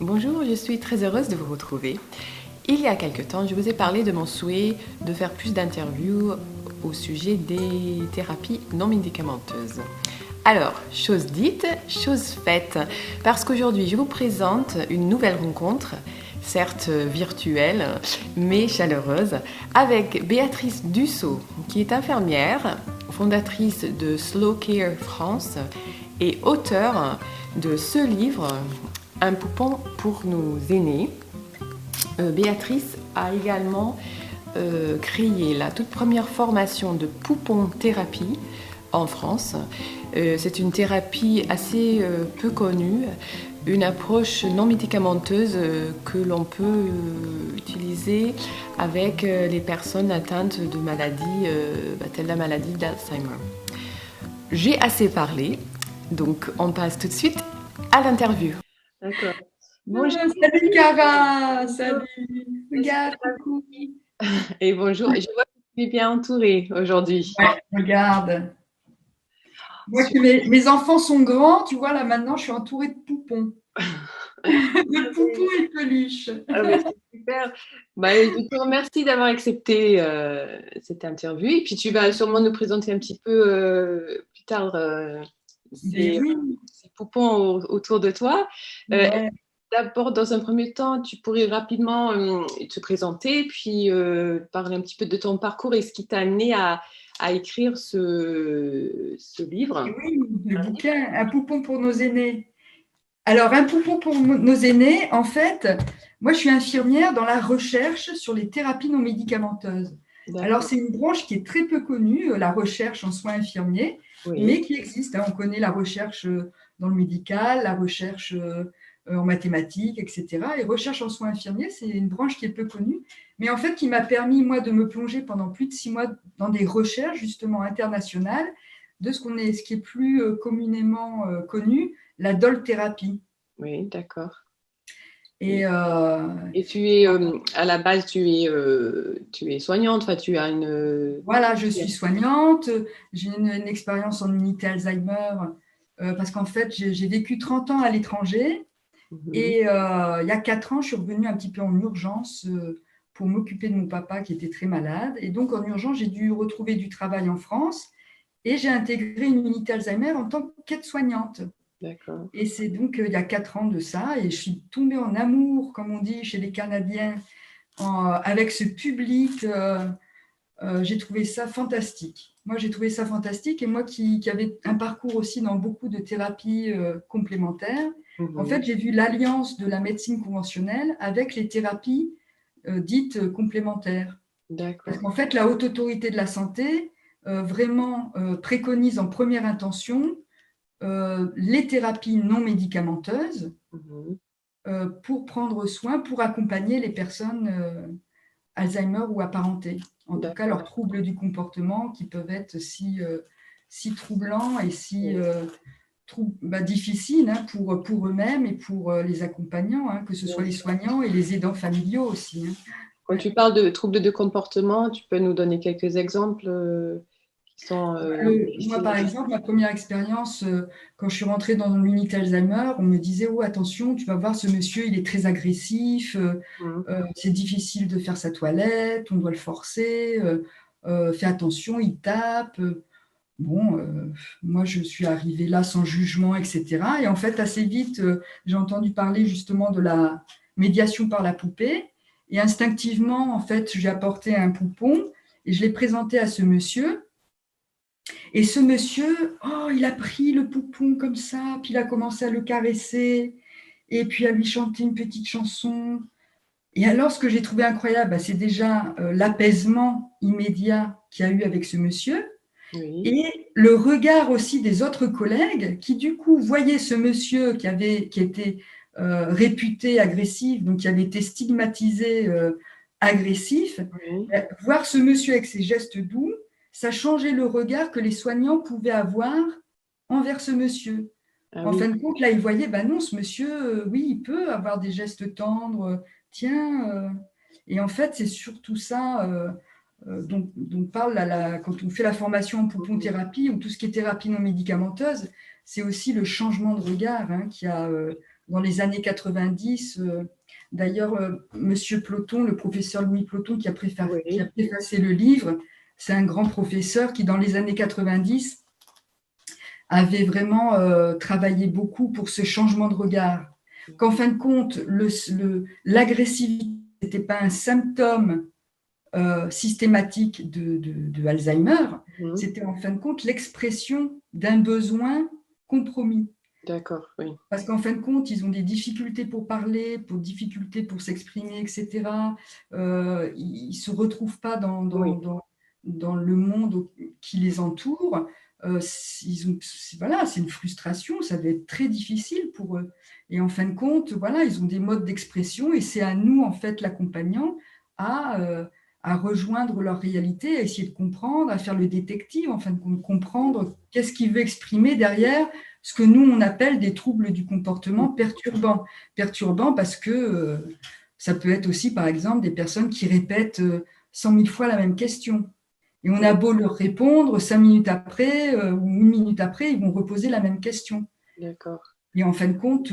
Bonjour, je suis très heureuse de vous retrouver. Il y a quelque temps, je vous ai parlé de mon souhait de faire plus d'interviews au sujet des thérapies non médicamenteuses. Alors, chose dite, chose faite, parce qu'aujourd'hui, je vous présente une nouvelle rencontre, certes virtuelle, mais chaleureuse, avec Béatrice Dussault, qui est infirmière, fondatrice de Slow Care France et auteure de ce livre, Un poupon pour nos aînés. Béatrice a également créé la toute première formation de poupon thérapie en France. C'est une thérapie assez peu connue, une approche non médicamenteuse que l'on peut utiliser avec les personnes atteintes de maladies telles la maladie d'Alzheimer. J'ai assez parlé, donc on passe tout de suite à l'interview. D'accord. Bonjour. Salut Cara, salut. Regarde, coucou. Et bonjour, je vois que tu es bien entourée aujourd'hui. Ouais, regarde. Moi, que mes enfants sont grands, tu vois, là maintenant, je suis entourée de poupons. De poupons et peluches. Ah, mais c'est super. Je te remercie d'avoir accepté cette interview. Et puis tu vas sûrement nous présenter un petit peu plus tard Ben oui. ces poupons autour de toi. Ouais. D'abord, dans un premier temps, tu pourrais rapidement te présenter, puis parler un petit peu de ton parcours et ce qui t'a amené à écrire ce Et livre. oui, le bouquin, un poupon pour nos aînés. Alors, un poupon pour nos aînés, en fait, moi, je suis infirmière dans la recherche sur les thérapies non médicamenteuses. Alors, D'accord. c'est une branche qui est très peu connue, la recherche en soins infirmiers, Oui. mais qui existe, hein. On connaît la recherche dans le médical, la recherche en mathématiques, etc. Et recherche en soins infirmiers, c'est une branche qui est peu connue, mais en fait, qui m'a permis, moi, de me plonger pendant plus de 6 mois dans des recherches, justement, internationales, de ce qui est plus communément connu, la doll-thérapie. Oui, d'accord. Et Et tu es, à la base, tu es soignante, enfin, tu as une... voilà, je suis soignante, j'ai une expérience en unité Alzheimer parce qu'en fait, j'ai vécu 30 ans à l'étranger Mhm. et il y a 4 ans, je suis revenue un petit peu en urgence pour m'occuper de mon papa qui était très malade. Et donc, en urgence, j'ai dû retrouver du travail en France et j'ai intégré une unité Alzheimer en tant qu'aide-soignante. D'accord. Et c'est donc il y a 4 ans de ça, et je suis tombée en amour, comme on dit chez les Canadiens, avec ce public. J'ai trouvé ça fantastique. Moi, j'ai trouvé ça fantastique, et moi qui avais un parcours aussi dans beaucoup de thérapies complémentaires, en Mhm. fait, j'ai vu l'alliance de la médecine conventionnelle avec les thérapies dites complémentaires. Parce D'accord. qu'en fait, la Haute Autorité de la Santé vraiment préconise en première intention les thérapies non médicamenteuses Mhm. pour prendre soin, pour accompagner les personnes Alzheimer ou apparentées. En tout cas, leurs D'accord. troubles du comportement qui peuvent être si troublants et si Oui. difficiles hein, pour eux-mêmes et pour les accompagnants, hein, que ce soit Bien les sûr. soignants et les aidants familiaux aussi. Hein. Quand Ouais. tu parles de troubles de comportement, tu peux nous donner quelques exemples qui sont Moi, difficiles par à... exemple, ma première expérience, quand je suis rentrée dans l'unité Alzheimer, on me disait, oh, attention, tu vas voir, ce monsieur, il est très agressif, Mhm. c'est difficile de faire sa toilette, on doit le forcer, fais attention, il tape. Bon, moi, je suis arrivée là sans jugement, etc. Et en fait, assez vite, j'ai entendu parler justement de la médiation par la poupée. Et instinctivement, en fait, j'ai apporté un poupon et je l'ai présenté à ce monsieur. Et ce monsieur, oh, il a pris le poupon comme ça, puis il a commencé à le caresser, et puis à lui chanter une petite chanson. Et alors, ce que j'ai trouvé incroyable, c'est déjà l'apaisement immédiat qu'il y a eu avec ce monsieur, Oui. et le regard aussi des autres collègues qui, du coup, voyaient ce monsieur qui était réputé agressif, donc qui avait été stigmatisé agressif, Oui. voir ce monsieur avec ses gestes doux, ça changeait le regard que les soignants pouvaient avoir envers ce monsieur. Ah En oui. fin de compte, là, ils voyaient, ben non, ce monsieur, oui, il peut avoir des gestes tendres, tiens. Et en fait, c'est surtout ça dont parle quand on fait la formation en Mhm. poupon-thérapie ou tout ce qui est thérapie non médicamenteuse, c'est aussi le changement de regard hein, qu'il y a dans les années 90. D'ailleurs, Monsieur Ploton, le professeur Louis Ploton, qui a Oui. préfacé le livre, c'est un grand professeur qui, dans les années 90, avait vraiment travaillé beaucoup pour ce changement de regard. Qu'en fin de compte, l'agressivité n'était pas un symptôme systématique de Alzheimer, Mhm. c'était en fin de compte l'expression d'un besoin compromis. D'accord, oui. Parce qu'en fin de compte, ils ont des difficultés pour parler, difficultés pour s'exprimer, etc. Ils ne se retrouvent pas Oui. dans le monde qui les entoure. Voilà, c'est une frustration, ça doit être très difficile pour eux. Et en fin de compte, voilà, ils ont des modes d'expression et c'est à nous, en fait, l'accompagnant, à rejoindre leur réalité, à essayer de comprendre, à faire le détective, en fin de compte, comprendre qu'est-ce qu'il veut exprimer derrière ce que nous, on appelle des troubles du comportement perturbants. Perturbants parce que ça peut être aussi, par exemple, des personnes qui répètent 100 000 fois la même question. Et on a beau leur répondre, 5 minutes après ou 1 minute après, ils vont reposer la même question. D'accord. Et en fin de compte,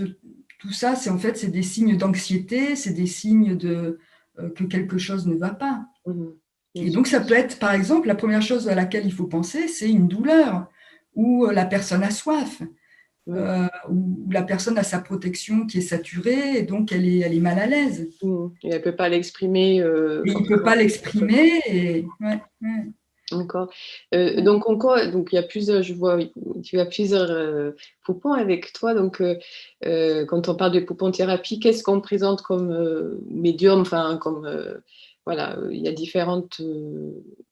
tout ça, c'est des signes d'anxiété, c'est des signes que quelque chose ne va pas. Mhm. Bien Et sûr. donc, ça peut être, par exemple, la première chose à laquelle il faut penser, c'est une douleur, ou la personne a soif, Oui. ou la personne a sa protection qui est saturée, et donc elle est mal à l'aise. Mhm. Et elle ne peut pas l'exprimer Et il ne peut forcément. pas l'exprimer. Et... Ouais, ouais. D'accord. Donc, donc, il y a plusieurs, je vois, oui, tu as plusieurs poupons avec toi. Donc, quand on parle de poupon-thérapie, qu'est-ce qu'on présente comme médium? Enfin, comme, voilà, il y a différentes.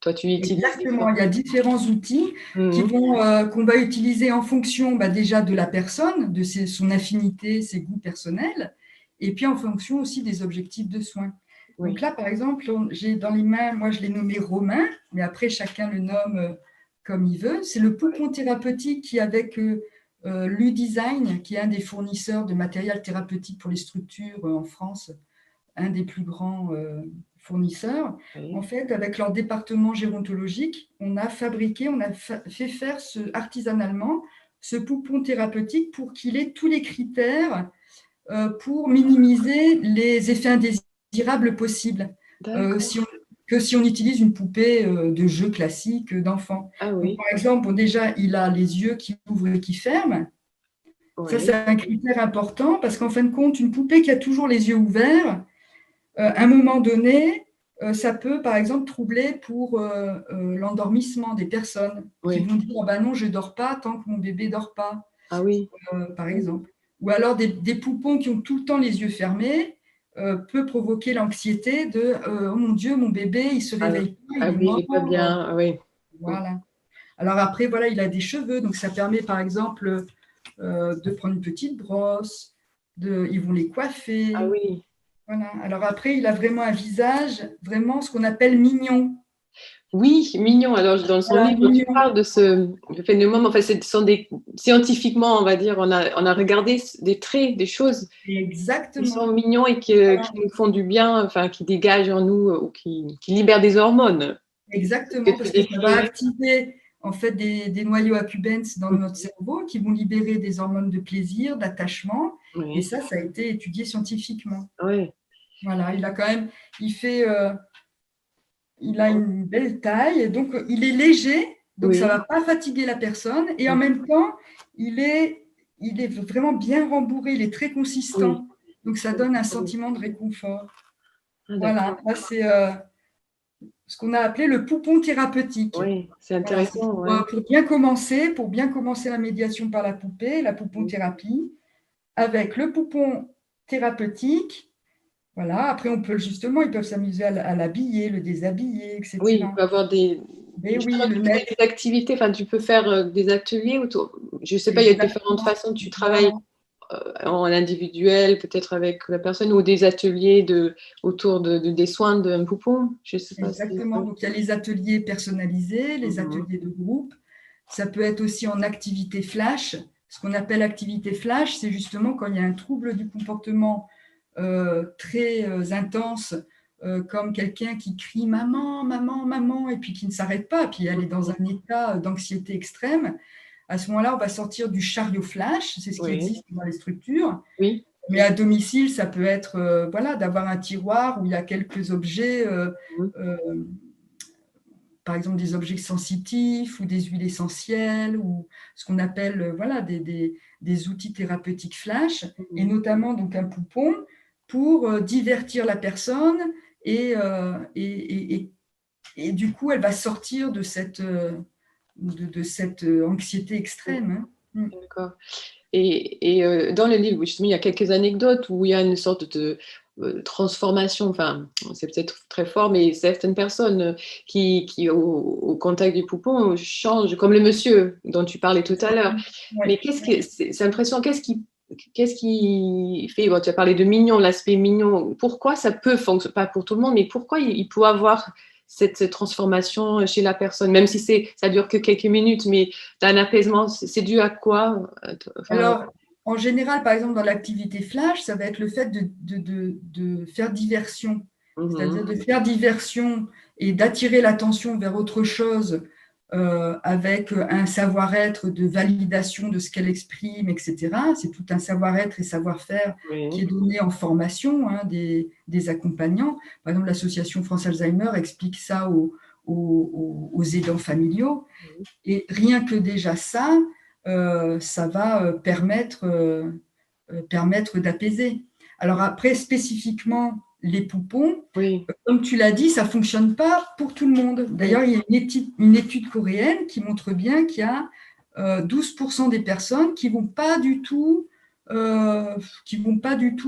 Toi, tu utilises Exactement, différents. il y a différents outils Mhm. qu'on va utiliser en fonction déjà de la personne, de son affinité, ses goûts personnels, et puis en fonction aussi des objectifs de soins. Donc Oui. là, par exemple, j'ai dans les mains, moi je l'ai nommé Romain, mais après chacun le nomme comme il veut. C'est le poupon thérapeutique qui, avec Ludesign, qui est un des fournisseurs de matériel thérapeutique pour les structures en France, un des plus grands fournisseurs. En Oui. fait, avec leur département gérontologique, on a fait faire artisanalement ce poupon thérapeutique pour qu'il ait tous les critères pour minimiser les effets indésirables possibles, D'accord. que si on utilise une poupée de jeu classique d'enfant. Ah Donc, oui. par exemple, déjà, il a les yeux qui ouvrent et qui ferment. Ça, Oui. c'est un critère important parce qu'en fin de compte, une poupée qui a toujours les yeux ouverts, à un moment donné, ça peut, par exemple, troubler pour l'endormissement des personnes qui Oui. vont dire ah ben non, je ne dors pas tant que mon bébé ne dort pas, Ah oui. par exemple. Ou alors des poupons qui ont tout le temps les yeux fermés peut provoquer l'anxiété de oh mon Dieu, mon bébé, il ne se Ah, réveille pas, ah il est oui, il mort. n'est pas bien. Ah oui. Voilà. Alors après, voilà, il a des cheveux, donc ça permet, par exemple, de prendre une petite brosse, ils vont les Ah coiffer. oui. Voilà. Alors après, il a vraiment un visage, vraiment ce qu'on appelle mignon. Oui, mignon. Alors, dans son Voilà, livre, tu mignon. parles de ce phénomène. Enfin, ce sont des scientifiquement, on va dire, on a regardé des traits, des choses qui sont Exactement. mignons et Voilà. qui nous font du bien, enfin, qui dégagent en nous ou qui libèrent des hormones. C'est ce Exactement, que tu parce que ça va décrivais. activer en fait des noyaux accumbens dans Mm. notre cerveau qui vont libérer des hormones de plaisir, d'attachement. Et Oui, ça a été étudié scientifiquement. oui, Voilà, il a quand même, il a une belle taille, et donc il est léger, donc ça ne oui, va pas fatiguer la personne, et en oui, même temps, il est, il est vraiment bien rembourré, il est très oui. consistant, donc ça donne un sentiment de réconfort. Ah, Voilà, d'accord. là c'est ce qu'on a appelé le poupon thérapeutique. Oui, c'est Voilà, c'est intéressant, ouais. pour bien commencer la médiation par la poupée, la pouponthérapie, avec le poupon thérapeutique. Voilà, après on peut justement, ils peuvent s'amuser à l'habiller, le déshabiller, Oui, il etc. peut avoir Mais oui, justement, le tu fais mettre des activités, enfin, tu peux faire des ateliers autour. Je ne sais pas, il y a différentes exactement. façons. Tu travailles Voilà, en individuel, peut-être avec la personne, ou des ateliers autour des soins d'un poupon. Je ne sais pas si. exactement. Donc il y a les ateliers personnalisés, les Mhm. ateliers de groupe. Ça peut être aussi en activité flash. Ce qu'on appelle activité flash, c'est justement quand il y a un trouble du comportement très intense, comme quelqu'un qui crie maman, maman, maman, et puis qui ne s'arrête pas, puis elle est dans Mhm. un état d'anxiété extrême. À ce moment-là, on va sortir du chariot flash, c'est ce qui Oui, existe dans les structures. oui, Mais à domicile, ça peut être voilà, d'avoir un tiroir où il y a quelques objets, Mhm. euh, par exemple des objets sensitifs ou des huiles essentielles ou ce qu'on appelle voilà, des outils thérapeutiques flash, et Mhm. notamment donc un poupon pour divertir la personne et, et du coup, elle va sortir de cette anxiété extrême. Hein. D'accord. Et dans le livre, justement, il y a quelques anecdotes où il y a une sorte de transformation, enfin, c'est peut-être très fort, mais certaines personnes qui au contact du poupon, changent, comme le monsieur dont tu parlais tout à l'heure. Ouais, Mais c'est impressionnant, qu'est-ce qui fait, bon, tu as parlé de mignon, l'aspect mignon, pourquoi ça peut fonctionner, pas pour tout le monde, mais pourquoi il peut avoir cette transformation chez la personne, même si ça dure que quelques minutes, mais un apaisement, c'est dû à quoi? Enfin, alors, en général, par exemple, dans l'activité flash, ça va être le fait de faire diversion. C'est-à-dire de mhm, faire diversion et d'attirer l'attention vers autre chose avec un savoir-être de validation de ce qu'elle exprime, etc. C'est tout un savoir-être et savoir-faire qui est oui, donné en formation hein, des accompagnants. Par exemple, l'association France Alzheimer explique ça aux aidants familiaux. Et rien que déjà ça, ça va permettre d'apaiser. Alors après, spécifiquement, les poupons, oui, comme tu l'as dit, ça ne fonctionne pas pour tout le monde. oui, D'ailleurs, il y a une étude coréenne qui montre bien qu'il y a 12% des personnes qui vont pas du tout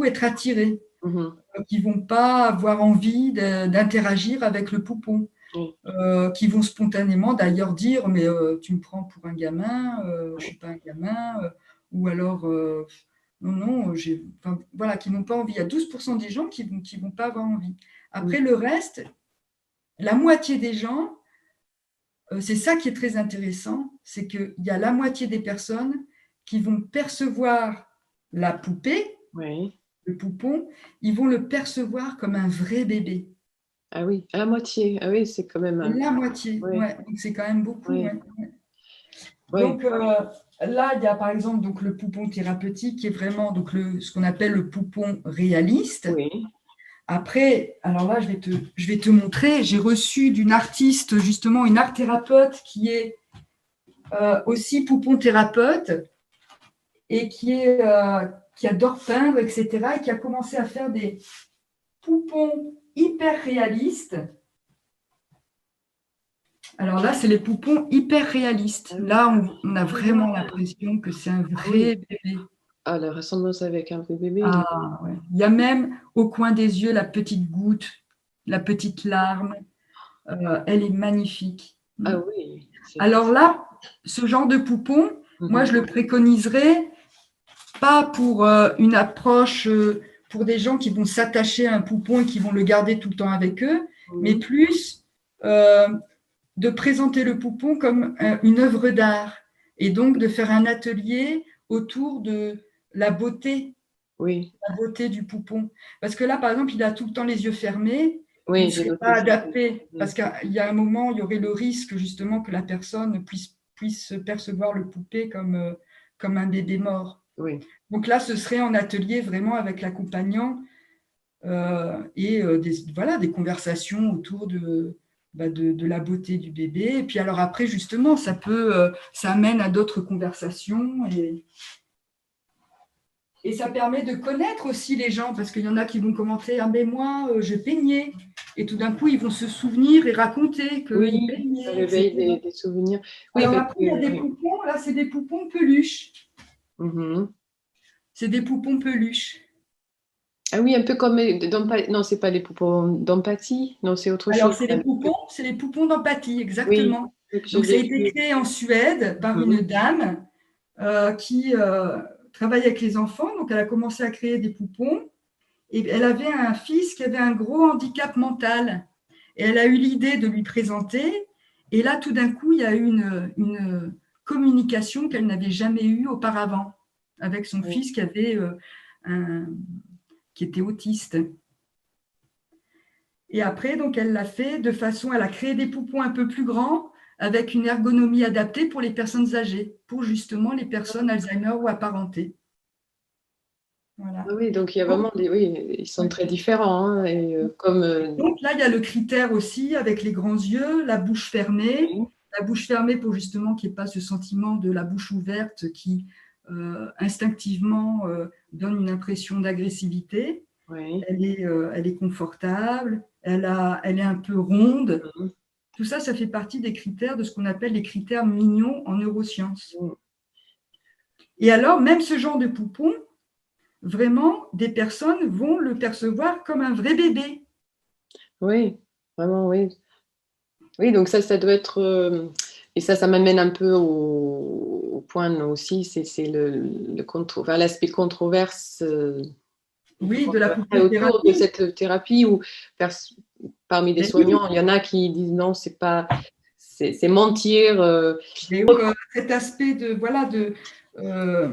être attirées, mhm, qui ne vont pas avoir envie d'interagir avec le poupon. oui, Qui vont spontanément d'ailleurs dire mais tu me prends pour un gamin, je ne oui, suis pas un gamin, ou alors non, non, enfin, voilà, qui n'ont pas envie. Il y a 12% des gens qui vont pas avoir envie. mhm, Après, le reste, la moitié des gens, c'est ça qui est très intéressant, c'est qu'il y a la moitié des personnes qui vont percevoir la poupée, oui. le poupon, ils vont le percevoir comme un vrai bébé. Ah oui, à la moitié. Ah oui, c'est quand même La moitié, oui, ouais, donc c'est quand même beaucoup. oui, Ouais. oui, Donc là, il y a par exemple donc, le poupon thérapeutique qui est vraiment donc, ce qu'on appelle le poupon réaliste. oui, Après, alors là, je vais te montrer, j'ai reçu d'une artiste, justement, une art thérapeute qui est aussi poupon thérapeute et qui adore peindre, etc. et qui a commencé à faire des poupons hyper réalistes. Alors là, c'est les poupons hyper réalistes. ah oui, Là, on a je vois. vraiment l'impression que c'est un Ah oui, vrai bébé. ah, la ressemblance avec un vrai bébé, Ah, ouais. Il y a même au coin des yeux la petite goutte, la petite larme. Elle est magnifique. ah oui, Alors là, ce genre de poupon, moi, mhm, je le préconiserais pas pour une approche pour des gens qui vont s'attacher à un poupon et qui vont le garder tout le temps avec eux, mais mhm, plus euh, de présenter le poupon comme une œuvre d'art et donc de faire un atelier autour de la beauté oui, du poupon. Parce que là, par exemple, il a tout le temps les yeux fermés, il ne oui, j'ai serait pas noté ça. adapté. Mhm, Parce qu'il y a un moment, il y aurait le risque justement que la personne puisse percevoir le poupée comme un bébé mort. oui, Donc là, ce serait en atelier vraiment avec l'accompagnant et voilà, des conversations autour de la beauté du bébé. Et puis alors après, justement, ça amène à d'autres conversations et ça permet de connaître aussi les gens, parce qu'il y en a qui vont commenter, ah mais moi, je peignais. Et tout d'un coup, ils vont se souvenir et raconter qu'ils oui, ça peignaient, réveille etc. des souvenirs. Oui, Alors parce après, il y a que, des oui. poupons, là, c'est des poupons peluches. Mhm. C'est des poupons peluches. Ah oui, un peu comme non, c'est pas les poupons d'empathie, non, c'est autre Alors, chose. Ça. c'est les poupons d'empathie, Oui, exactement. que je Donc, ça a l'ai été vu. créé en Suède par une Mhm, dame qui travaille avec les enfants. Donc, elle a commencé à créer des poupons. Et elle avait un fils qui avait un gros handicap mental. Et elle a eu l'idée de lui présenter. Et là, tout d'un coup, il y a eu une communication qu'elle n'avait jamais eue auparavant avec son oui. fils qui était autiste. Et après, donc, elle l'a fait de façon, elle a créé des poupons un peu plus grands avec une ergonomie adaptée pour les personnes âgées, pour justement les personnes Alzheimer ou apparentées. Voilà. Ah oui, donc il y a Donc, vraiment oui, ils sont ouais. très différents, hein, et comme Donc là, il y a le critère aussi avec les grands yeux, la bouche fermée. oui, La bouche fermée pour justement qu'il n'y ait pas ce sentiment de la bouche ouverte qui instinctivement donne une impression d'agressivité. oui, Elle est confortable, elle est un peu ronde. mhm, Tout ça, ça fait partie des critères de ce qu'on appelle les critères mignons en neurosciences. mhm. Et alors, même ce genre de poupon, vraiment, des personnes vont le percevoir comme un vrai bébé. Oui, vraiment, oui. Oui, donc ça doit être et ça m'amène un peu au point aussi, c'est enfin, l'aspect controverse Oui, de la autour de poupée-thérapie. cette thérapie où pers parmi les Mais oui, soignants, il y en a qui disent non, c'est pas, c'est mentir. mais où cet aspect de, voilà, euh,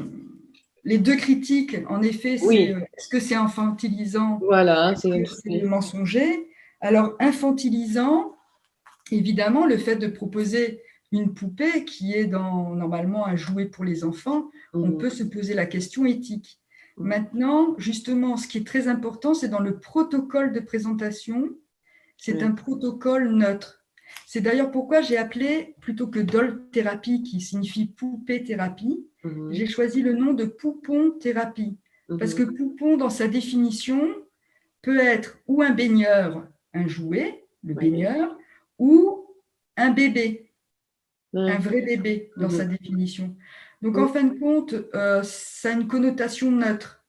les deux critiques, en effet, c'est Oui, est-ce que c'est infantilisant, voilà, est-ce c'est que c'est oui, mensonger? Alors, infantilisant, évidemment, le fait de proposer une poupée qui est normalement un jouet pour les enfants, on mhm, peut se poser la question éthique. mhm, Maintenant, justement, ce qui est très important, c'est dans le protocole de présentation, c'est un oui, protocole neutre. C'est d'ailleurs pourquoi j'ai appelé, plutôt que doll thérapie, qui signifie poupée thérapie, mhm, j'ai choisi le nom de poupon thérapie. Parce mhm, que poupon, dans sa définition, peut être ou un baigneur, un jouet, le oui, baigneur, ou un bébé, un ouais, vrai bébé dans sa mhm, définition. Donc oui, en fin de compte, ça a une connotation neutre.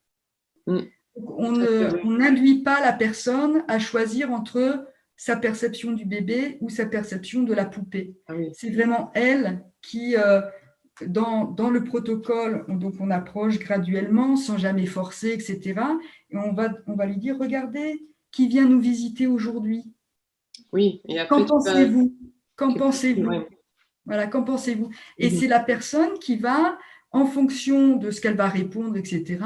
mm, On tout à fait, oui. n'induit pas la personne à choisir entre sa perception du bébé ou sa perception de la poupée. Ah oui, C'est vraiment elle qui, dans le protocole, donc on approche graduellement, sans jamais forcer, etc. Et on va lui dire, regardez, qui vient nous visiter aujourd'hui? oui, et Qu'en après pensez-vous? Qu'en tu peux, pensez-vous? ouais. Voilà, qu'en pensez-vous? Et Mhm, c'est la personne qui va, en fonction de ce qu'elle va répondre, etc.,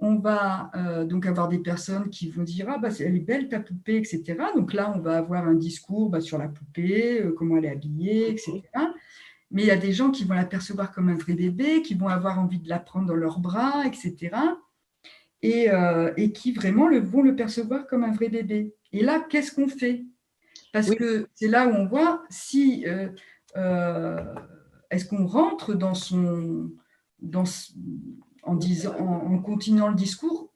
on va donc avoir des personnes qui vont dire, ah bah elle est belle ta poupée, etc. Donc là, on va avoir un discours sur la poupée, comment elle est habillée, mhm, etc. Mais il y a des gens qui vont la percevoir comme un vrai bébé, qui vont avoir envie de la prendre dans leurs bras, etc. Et qui vraiment vont le percevoir comme un vrai bébé. Et là, qu'est-ce qu'on fait? Parce oui, que c'est là où on voit si euh, est-ce qu'on rentre dans, en, disant, en continuant le discours,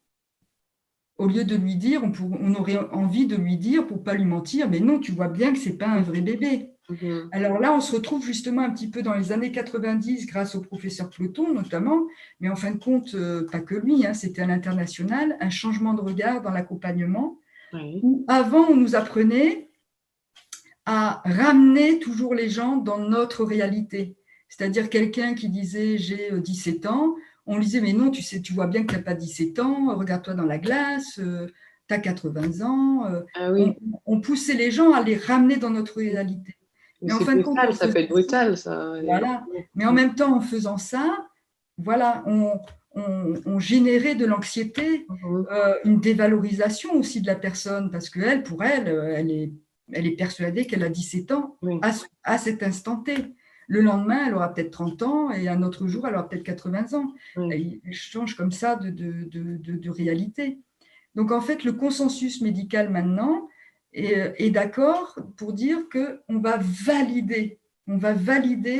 au lieu de lui dire, on aurait envie de lui dire, pour pas lui mentir, mais non, tu vois bien que c'est pas un vrai bébé. mhm, Alors là, on se retrouve justement un petit peu dans les années 90 grâce au professeur Ploton notamment, mais en fin de compte, pas que lui, hein, c'était à l'international, un changement de regard dans l'accompagnement, oui, où avant on nous apprenait à ramener toujours les gens dans notre réalité. C'est-à-dire quelqu'un qui disait j'ai 17 ans, on lui disait mais non, tu sais, tu vois bien que tu n'as pas 17 ans, regarde-toi dans la glace, tu as 80 ans. ah On, oui. on poussait les gens à les ramener dans notre réalité. Mais Mais en c'est fin de compte, brutal, on ça faisait peut être ça, brutal, ça. voilà. Mais en même temps, en faisant ça, voilà, on générait de l'anxiété, Mhm, une dévalorisation aussi de la personne, parce qu'elle, pour elle, elle est persuadée qu'elle a 17 ans oui, à cet instant T. Le lendemain, elle aura peut-être 30 ans et un autre jour, elle aura peut-être 80 ans. oui, Elle change comme ça de réalité. Donc en fait, le consensus médical maintenant est d'accord pour dire on va valider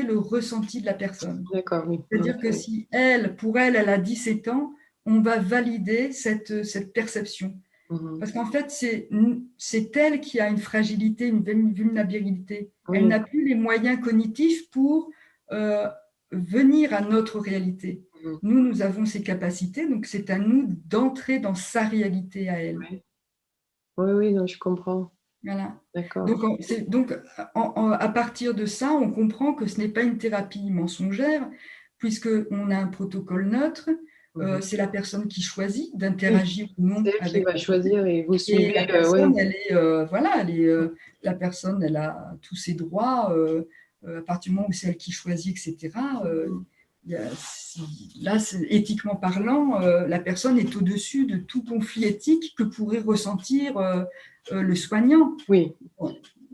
le ressenti de la personne. d'accord, oui. C'est-à-dire que si elle, pour elle, elle a 17 ans, on va valider cette perception. Mhm, Parce qu'en fait, c'est elle qui a une fragilité, une vulnérabilité. Elle oui, n'a plus les moyens cognitifs pour euh, venir à notre réalité. mhm, Nous, nous avons ces capacités, donc c'est à nous d'entrer dans sa réalité à elle. ouais. Oui, oui, non, je comprends. Voilà. D'accord. Donc, à partir de ça, on comprend que ce n'est pas une thérapie mensongère, puisqu'on a un protocole neutre. Mhm. C'est la personne qui choisit Oui, d'interagir ou non c'est elle qui avec va la poupée. choisir et vous Et suivez, la ouais. personne, voilà, la personne, elle a tous ses droits à partir du moment où c'est elle qui choisit, etc. Mhm. Là, éthiquement parlant, la personne est au-dessus de tout conflit éthique que pourrait ressentir le soignant. Oui,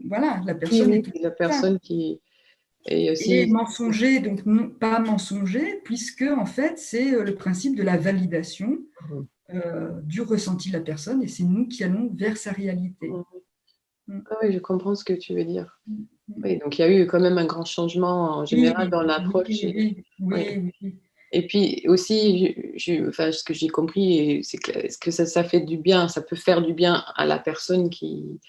Voilà, la oui, personne est oui, au-dessus c'est la de ça. personne qui. Et Et aussi, mensonger, donc non, pas mensonger, puisque en fait, c'est le principe de la validation mhm. du ressenti de la personne, et c'est nous qui allons vers sa réalité. Mhm. Mm, Ah oui, je comprends ce que tu veux dire. mm, mm. Oui, donc il y a eu quand même un grand changement en Oui, général dans oui, l'approche. oui, Oui. oui, oui. Et puis aussi, enfin, ce que j'ai compris, c'est que ça fait du bien, ça peut faire du bien à la personne qui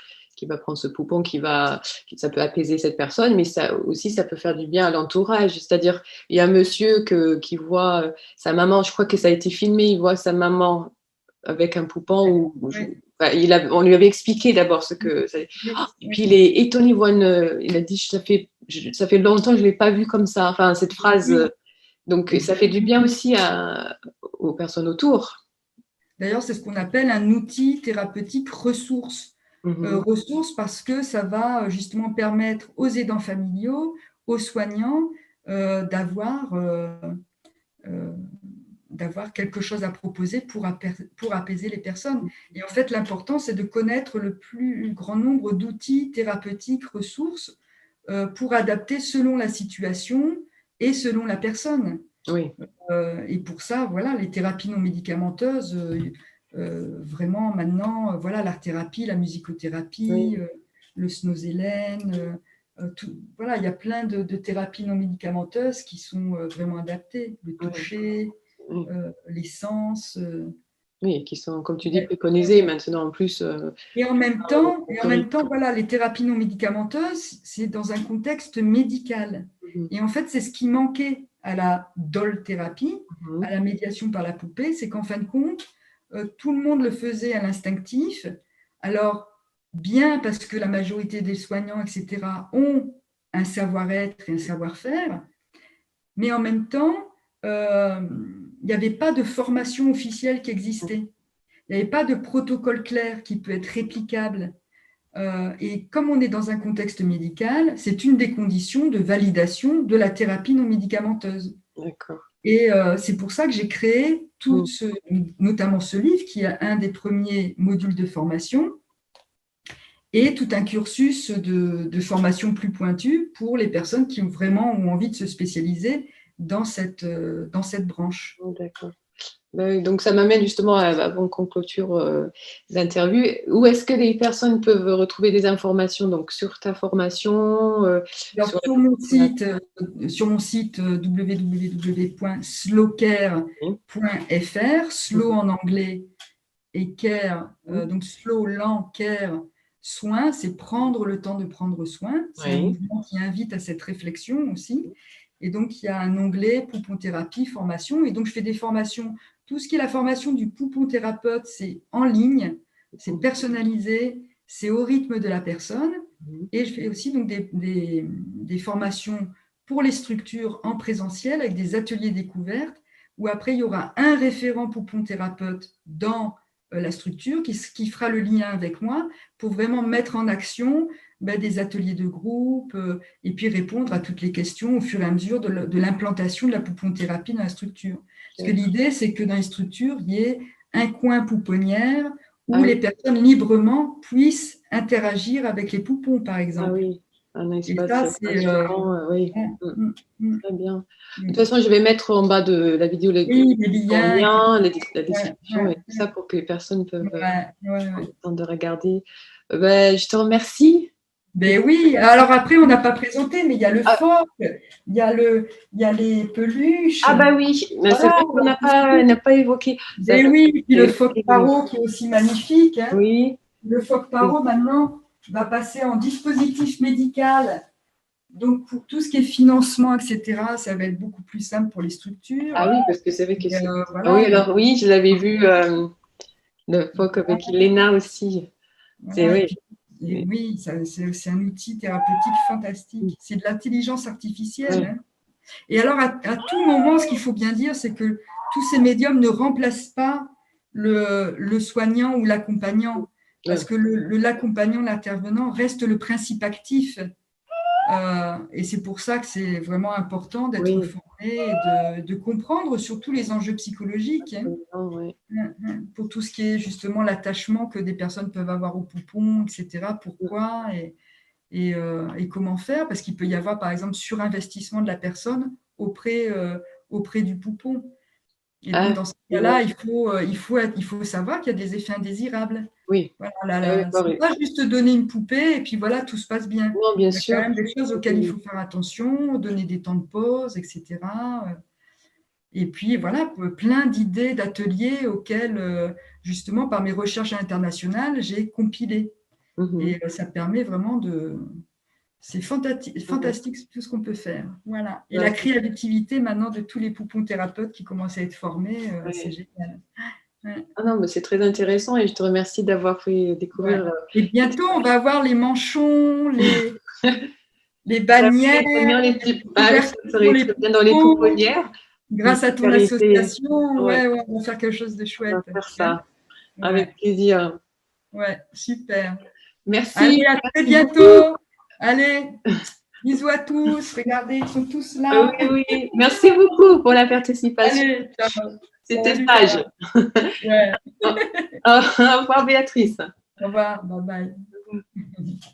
va prendre ce poupon, ça peut apaiser cette personne, mais ça aussi, ça peut faire du bien à l'entourage. C'est-à-dire, il y a un monsieur qui voit sa maman, je crois que ça a été filmé, il voit sa maman avec un poupon Oui, enfin, on lui avait expliqué d'abord ce que ça. oui, Et oui, puis il est étonné, il a dit ça fait longtemps que je l'ai pas vu comme ça. Enfin, cette phrase. oui, Donc, ça fait du exactement. bien aussi aux personnes autour. D'ailleurs, c'est ce qu'on appelle un outil thérapeutique ressource. Mhm. Ressource parce que ça va justement permettre aux aidants familiaux, aux soignants, d'avoir euh, d'avoir quelque chose à proposer pour apaiser les personnes. Et en fait, l'important, c'est de connaître le plus grand nombre d'outils thérapeutiques, ressources, pour adapter selon la situation et selon la personne. Oui, Et pour ça, voilà, les thérapies non médicamenteuses, vraiment maintenant, voilà, l'art-thérapie, la musicothérapie, oui, le snozélène, voilà, il y a plein de thérapies non médicamenteuses qui sont vraiment adaptées. Le oui, toucher, oui. les sens. Oui, qui sont, comme tu dis, Ouais, préconisées maintenant en plus. et en même temps, voilà, les thérapies non médicamenteuses, c'est dans un contexte médical. Mhm, Et en fait, c'est ce qui manquait à la doll-thérapie, mhm. à la médiation par la poupée, c'est qu'en fin de compte, tout le monde le faisait à l'instinctif. Alors, bien parce que la majorité des soignants, etc., ont un savoir-être et un savoir-faire, mais en même temps, il n'y avait pas de formation officielle qui existait. Il n'y avait pas de protocole clair qui peut être réplicable. Et comme on est dans un contexte médical, c'est une des conditions de validation de la thérapie non médicamenteuse. D'accord. Et c'est pour ça que j'ai créé Mm. notamment ce livre qui est un des premiers modules de formation et tout un cursus de formation plus pointue pour les personnes qui vraiment ont envie de se spécialiser dans cette branche. Oh, d'accord. Ben oui, donc ça m'amène justement avant qu'on clôture l'interview. Où est-ce que les personnes peuvent retrouver des informations donc sur ta formation, Alors, sur la sur mon site www.slowcare.fr, slow Mhm. en anglais et care, donc slow, lent, care, soin, c'est prendre le temps de prendre soin. C'est un Oui. mouvement qui invite à cette réflexion aussi. Et donc, il y a un onglet pouponthérapie, formation. Et donc, je fais des formations. Tout ce qui est la formation du poupon thérapeute, c'est en ligne, c'est Mhm. personnalisé, c'est au rythme de la personne. Mhm. Et je fais aussi donc des formations pour les structures en présentiel avec des ateliers découvertes où après, il y aura un référent poupon thérapeute dans la structure qui fera le lien avec moi pour vraiment mettre en action des ateliers de groupe et puis répondre à toutes les questions au fur et à mesure de l'implantation de la pouponthérapie dans la structure. Parce que l'idée, c'est que dans les structures, il y ait un coin pouponnière Ah où les oui, personnes librement puissent interagir avec les poupons, par ah exemple. oui, un Et espace ça, c'est... rassurant, oui. mm, Mm. mm, mm, Très bien. De toute mm. façon, je vais mettre en bas de la vidéo Oui, les ton liens, etc. lien, la Ouais, description ouais, et tout ça pour que les personnes peuvent ouais, ouais, prendre ouais. le temps de regarder. Ben, je te remercie. Ben oui, alors après, on n'a pas présenté, mais il y a le Ah, phoque, il y a les peluches, ah bah oui, mais c'est voilà, vrai il qu'on y a tout ça. n'a pas évoqué. Ça, Ben oui, puis le c'est phoque paro qui est aussi magnifique, hein. oui, Le phoque oui. paro maintenant va passer en dispositif médical. Donc pour tout ce qui est financement, etc., ça va être beaucoup plus simple pour les structures. Ah oui, parce que c'est vrai que Et, c'est. Ah oui, voilà, alors oui, je l'avais vu le phoque avec Elena aussi. C'est voilà, et oui. puis, et Oui. oui, c'est un outil thérapeutique fantastique. C'est de l'intelligence artificielle, Oui. hein. Et alors, à tout moment, ce qu'il faut bien dire, c'est que tous ces médiums ne remplacent pas le soignant ou l'accompagnant, parce Oui. que l'accompagnant, l'intervenant reste le principe actif. Et c'est pour ça que c'est vraiment important d'être Oui. formé et de comprendre surtout les enjeux psychologiques, hein, Absolument, oui. pour tout ce qui est justement l'attachement que des personnes peuvent avoir au poupon, etc. Pourquoi et comment faire, parce qu'il peut y avoir, par exemple, surinvestissement de la personne auprès du poupon. Et donc, Ah, dans ce effectivement. cas-là, il faut savoir qu'il y a des effets indésirables. Oui. Voilà, Ah oui, bah c'est oui. pas juste donner une poupée et puis voilà, tout se passe bien. Non, bien Il y a quand sûr. même des choses auxquelles il Oui. faut faire attention, donner des temps de pause, etc. Et puis voilà, plein d'idées d'ateliers auxquels, justement, par mes recherches internationales, j'ai compilé. Mhm. Et ça permet vraiment de… C'est Mhm. fantastique tout ce qu'on peut faire. Voilà. Et Ouais, la créativité maintenant de tous les poupons thérapeutes qui commencent à être formés, c'est ouais. génial. Ouais. Ah non, mais c'est très intéressant et je te remercie d'avoir fait Ouais. découvrir. Et bientôt, on va avoir les manchons, les Ah oui, bannières, les poignons, les les petits. Ah oui, ça couvertures pour serait les très bien dans les poupons. pouponnières. Une Grâce à ton particularité. association, Ouais, ouais, ouais, on va faire quelque chose de on va chouette. faire Hein. ça. Ouais, Avec plaisir. ouais, super. Allez, Merci, à très merci beaucoup. bientôt. Allez, bisous à tous. Regardez, ils sont tous là. Oui, oui. Merci beaucoup pour la participation. Allez, ciao. C'était Salut, sage. Sarah. Ouais, Au revoir, Béatrice. au revoir. Bye bye.